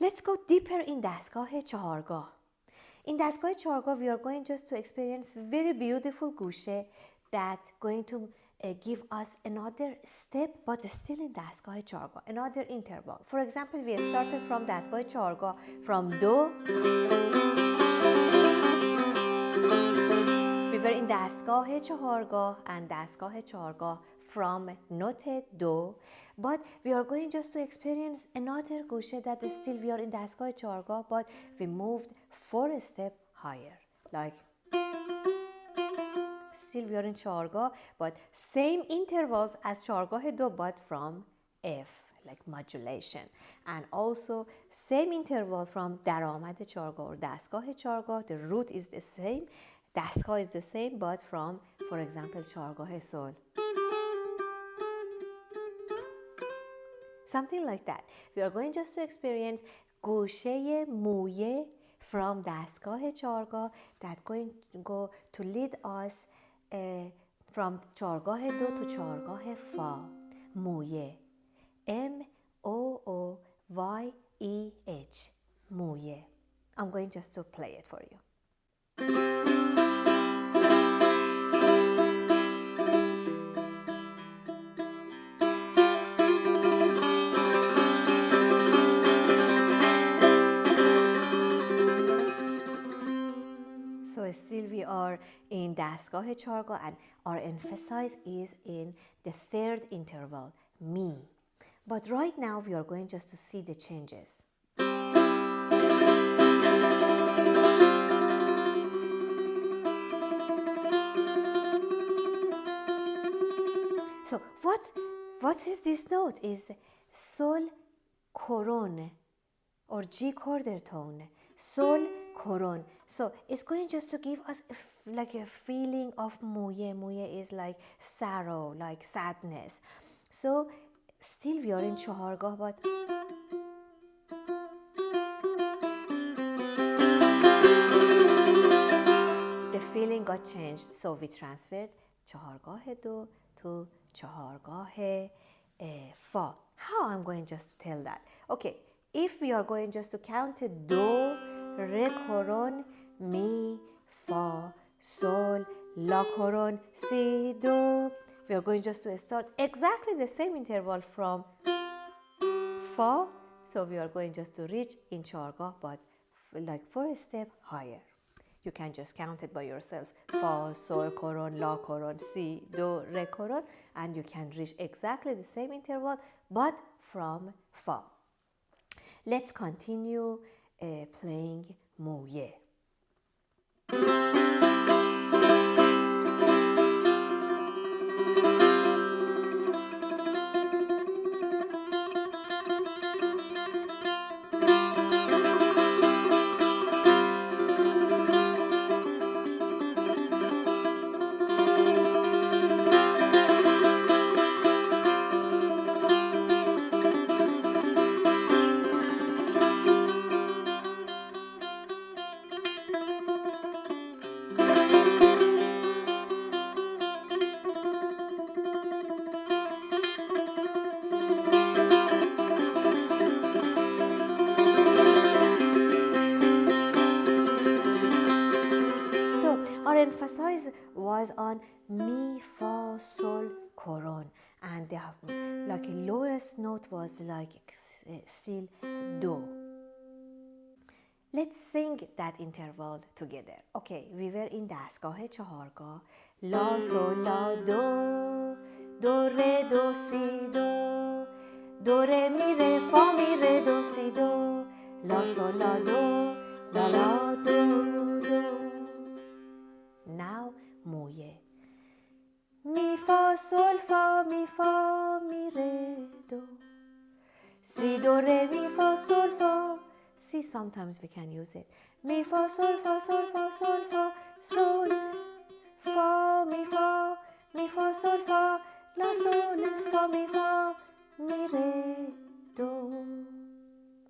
Let's go deeper in Dastgahe Chahargah. In Dastgahe Chahargah, we are going just to experience very beautiful Gusheh that going to give us another step, but still in Dastgahe Chahargah, another interval. For example, we started from Dastgahe Chahargah from Do. We were in Dastgahe Chahargah and Dastgahe Chahargah from note Do, but we are going just to experience another Gusheh that is still we are in Dastgahe Chahargah, but we moved 4 steps higher, like still we are in Chahargah, but same intervals as Chahargah Do, but from F, like modulation. And also same interval from Daramad Chahargah or Dastgahe Chahargah, the root is the same, Dastgah is the same, but from, for example, Chahargah Sol. Something like that. We are going just to experience Gusheh Mooyeh from Dastgahe Chahargah that going to go to lead us from Chahargah Do to Chahargah Fa. Mooyeh. M-O-O-Y-E-H. Mooyeh. I'm going just to play it for you. So still we are in Dastgahe Chahargah and our emphasis is in the third interval, Mi. But right now we are going just to see the changes. So what is this note? Is Sol Koron or G quarter tone. Sol Koron. So it's going just to give us like a feeling of Mooyeh. Mooyeh is like sorrow, like sadness. So still we are in Chahargah, but the feeling got changed. So we transferred Chahargah Do to Chahargah Fa. How I'm going just to tell that? Okay, if we are going just to count it, Do, Re Koron, Mi, Fa, Sol, La Koron, Si, Do. We are going just to start exactly the same interval from Fa. So we are going just to reach in Chahargah, but like 4 steps higher. You can just count it by yourself. Fa, Sol, Koron, La, Koron, Si, Do, Re, Koron. And you can reach exactly the same interval, but from Fa. Let's continue playing Mooyeh. Emphasis was on Mi, Fa, Sol, Koron, and the like lowest note was like still Do. Let's sing that interval together. Okay, we were in Dastgahe Chahargah. La, Sol, La, Do, Do, Re, Do, Si, Do, Do, Re, Mi, Re, Fa, Mi, Re, Do, Si, Do, La, Sol, La, Do, La, La, Do, Do. Now, Mooyeh. Mi, Fa, Sol, Fa, Mi, Re, Do. Si, Do, Re, Mi, Fa, Sol, Fa. Si, sometimes we can use it. Mi, Fa, Sol, Fa, Sol, Fa, Sol, Fa, Sol, Fa, Mi, Fa, Sol, Fa, La, Sol, Fa, Mi, Re, Do.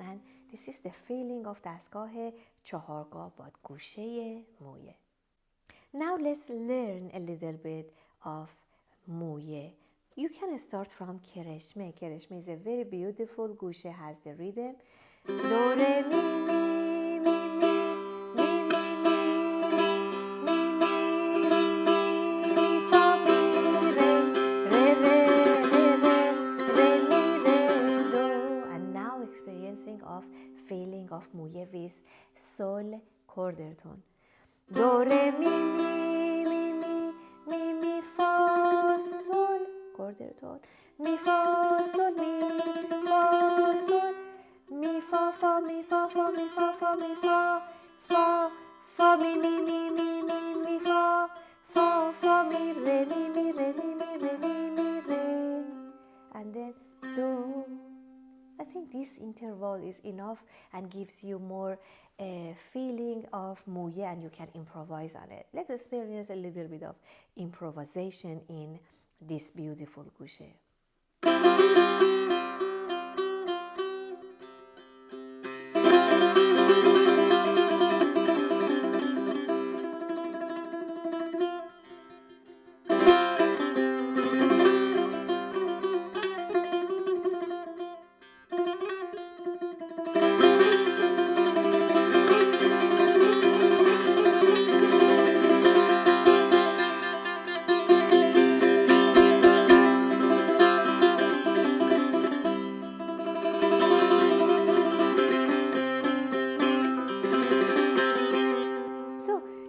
And this is the feeling of Dastgahe Chahargah, but Gusheh Mooyeh. Now let's learn a little bit of Mooyeh. You can start from Kereshme. Kereshme is a very beautiful Gusheh, has the rhythm. do re mi mi mi mi mi mi mi mi mi mi fa mi re re re re re re mi re do. And now experiencing of feeling of Mooyeh with sol quarter tone. Do re mi mi mi mi mi mi fa sol quarter tone. Mi fa sol mi fa sol mi fa fa mi fa fa mi fa fa mi fa fa fa mi mi mi mi mi mi fa fa fa mi re mi mi re mi mi re mi mi re, and then do. I think this interval is enough and gives you more feeling of Mooyeh, and you can improvise on it. Let's experience a little bit of improvisation in this beautiful Gusheh.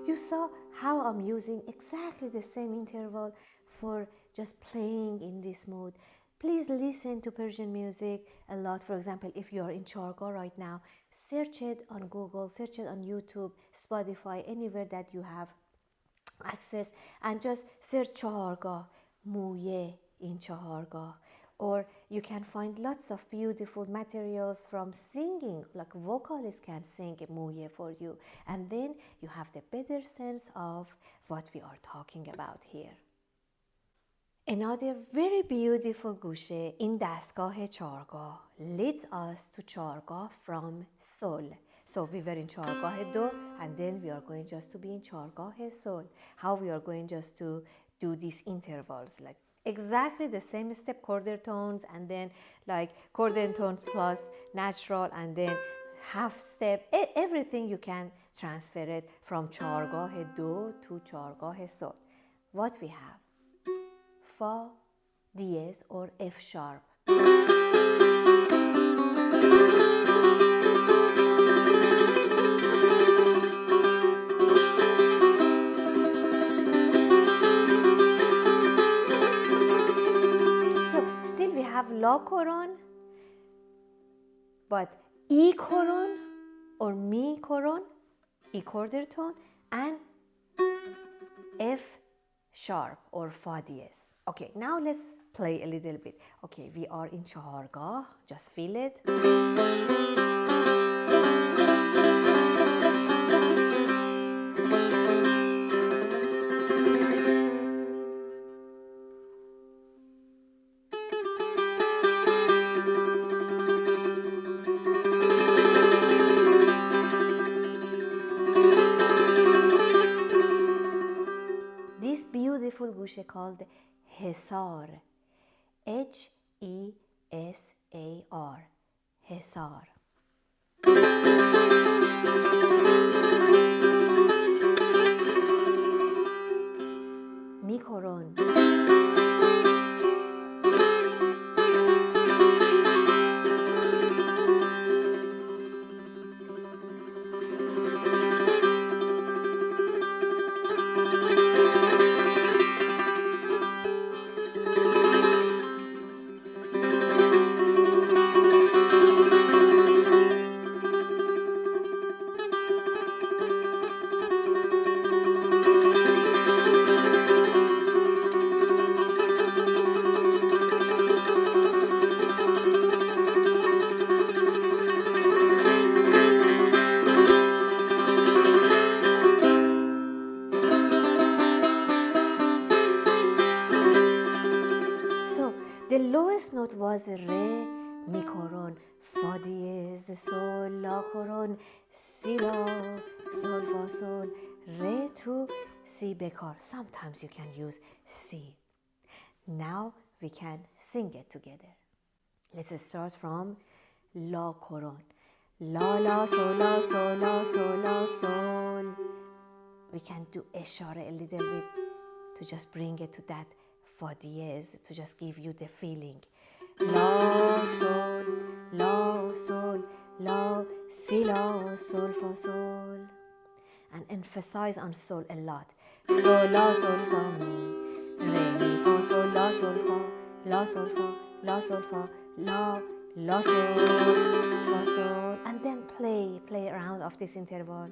You saw how I'm using exactly the same interval for just playing in this mode. Please listen to Persian music a lot. For example, if you are in Chahargah right now, search it on Google, search it on YouTube, Spotify, anywhere that you have access, and just search Chahargah, Mooyeh in Chahargah. Or you can find lots of beautiful materials from singing, like vocalists can sing Mooyeh for you, and then you have the better sense of what we are talking about here. Another very beautiful Gusheh in Dastgahe Chahargah leads us to Chahargah from Sol. So we were in Chahargah Do, and then we are going just to be in Chahargah Sol. How we are going just to do these intervals, like exactly the same step, quarter tones, and then like quarter tones plus natural, and then half step, everything you can transfer it from Chahargah Do to Chahargah Sol. What we have? Fa diez or F sharp. So still we have La Koron, but E Koron or Mi Koron, E quarter tone, and F sharp or Fa diez. Okay, now let's play a little bit. Okay, we are in Chahargah, just feel it. This beautiful Gusheh called Hesar, H-E-S-A-R, Hesar. Mi Koron. The lowest note was Re, Mi Koron, Fa diez, Sol, La Koron, Si La, Sol, Fa Sol, Re to Si Bekar. Sometimes you can use Si. Now we can sing it together. Let's start from La Koron. La, la, sol, la, sol, la, sol, la, sol. We can do ishara a little bit to just bring it to that fa diez, to just give you the feeling. La, sol, la, sol, la, si, la, sol, fa, sol. And emphasize on sol a lot. Sol, la, sol, fa, mi, re, mi, fa, sol, la, sol, fa, la, sol, fa, la, sol, fa, la, sol, fa, sol. And then play around of this interval.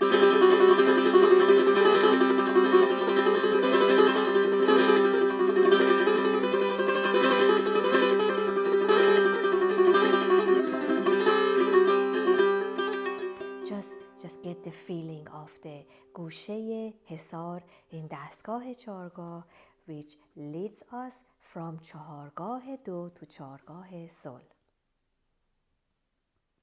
Just get the feeling of the Gusheh Hesar in Dastgahe Chahargah, which leads us from Chahargah 2 to Chahargah Sol.